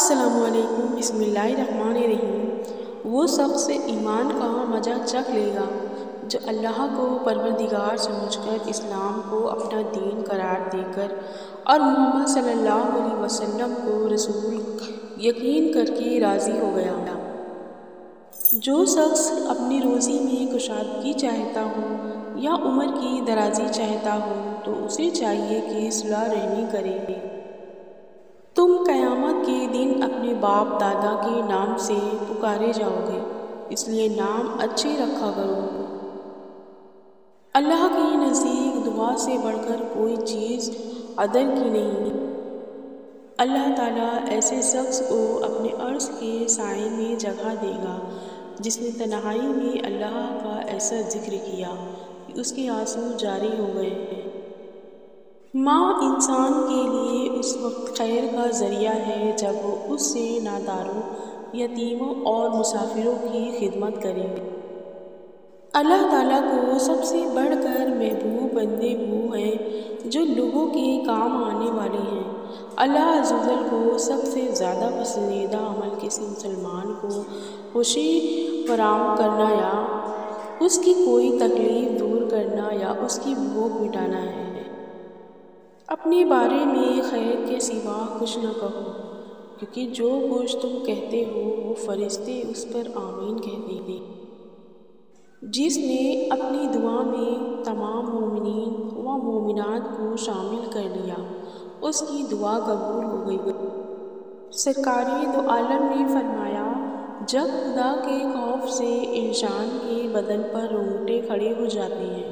السلام علیکم۔ بسم اللہ الرحمن الرحیم۔ وہ شخص ایمان کا مزہ چکھ لے گا جو اللہ کو پروردگار سمجھ کر اسلام کو اپنا دین قرار دے کر اور محمد صلی اللہ علیہ وسلم کو رسول یقین کر کے راضی ہو گیا۔ جو شخص اپنی روزی میں کشادگی چاہتا ہو یا عمر کی درازی چاہتا ہو تو اسے چاہیے کہ صلح رحمی کرے۔ تم قیامت کے دن اپنے باپ دادا کے نام سے پکارے جاؤ گے، اس لیے نام اچھے رکھا کرو۔ اللہ کے نزدیک دعا سے بڑھ کر کوئی چیز عدل کی نہیں۔ اللہ تعالیٰ ایسے شخص کو اپنے عرش کے سائے میں جگہ دے گا جس نے تنہائی میں اللہ کا ایسا ذکر کیا کہ اس کے آنسو جاری ہو گئے۔ ماں انسان کے لیے اس وقت خیر کا ذریعہ ہے جب وہ اس سے ناداروں، یتیموں اور مسافروں کی خدمت کرے۔ اللہ تعالیٰ کو سب سے بڑھ کر محبوب بندے وہ ہیں جو لوگوں کے کام آنے والے ہیں۔ اللہ عز و جل کو سب سے زیادہ پسندیدہ عمل کسی مسلمان کو خوشی فراہم کرنا یا اس کی کوئی تکلیف دور کرنا یا اس کی بھوک مٹانا ہے۔ اپنے بارے میں خیر کے سوا کچھ نہ کہو، کیونکہ جو کچھ تم کہتے ہو وہ فرشتے اس پر آمین کہتے ہیں۔ جس نے اپنی دعا میں تمام مومنین و مومنات کو شامل کر لیا، اس کی دعا قبول ہو گئی۔ سرکار دو عالم نے فرمایا، جب خدا کے خوف سے انسان کے بدن پر رونگٹے کھڑے ہو جاتے ہیں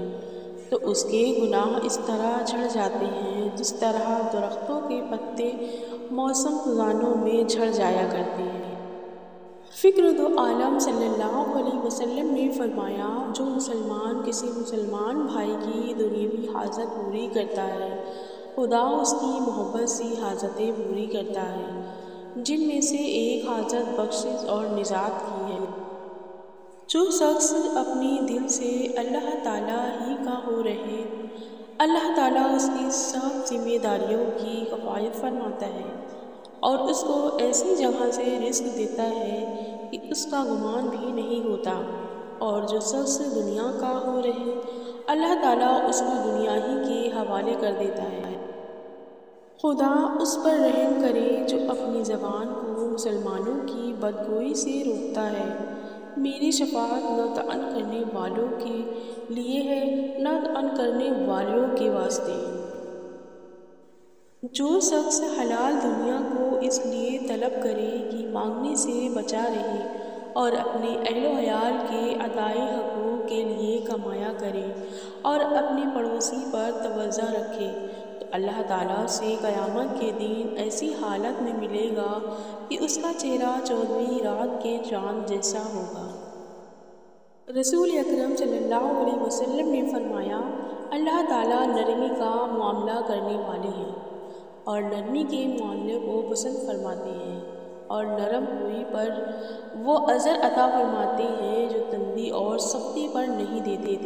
تو اس کے گناہ اس طرح جھڑ جاتے ہیں جس طرح درختوں کے پتے موسم خزانوں میں جھڑ جایا کرتے ہیں۔ فکر دو عالم صلی اللہ علیہ وسلم نے فرمایا، جو مسلمان کسی مسلمان بھائی کی دنیاوی حاجت پوری کرتا ہے، خدا اس کی محبت سی حاجتیں پوری کرتا ہے، جن میں سے ایک حاجت بخشش اور نجات کی ہے۔ جو شخص اپنی دل سے اللہ تعالیٰ ہی کا ہو رہے، اللہ تعالیٰ اس کی سب ذمہ داریوں کی کفایت فرماتا ہے اور اس کو ایسی جگہ سے رزق دیتا ہے کہ اس کا گمان بھی نہیں ہوتا، اور جو شخص دنیا کا ہو رہے، اللہ تعالیٰ اس کو دنیا ہی کے حوالے کر دیتا ہے۔ خدا اس پر رحم کرے جو اپنی زبان کو مسلمانوں کی بدگوئی سے روکتا ہے۔ میری شفاعت نہ طعن کرنے والوں کے لیے ہے نہ طعن کرنے والوں کے واسطے۔ جو شخص حلال دنیا کو اس لیے طلب کرے کہ مانگنے سے بچا رہے اور اپنے اہل و عیال کے ادائے حقوق کے لیے کمایا کرے اور اپنے پڑوسی پر توجہ رکھے تو اللہ تعالیٰ سے قیامت کے دن ایسی حالت میں ملے گا کہ اس کا چہرہ 14ویں رات کے چاند جیسا ہوگا۔ رسول اکرم صلی اللہ علیہ وسلم نے فرمایا، اللہ تعالیٰ نرمی کا معاملہ کرنے والے ہیں اور نرمی کے معاملے کو پسند فرماتے ہیں، اور نرم روی پر وہ اجر عطا فرماتے ہیں جو تندی اور سختی پر نہیں دیتے۔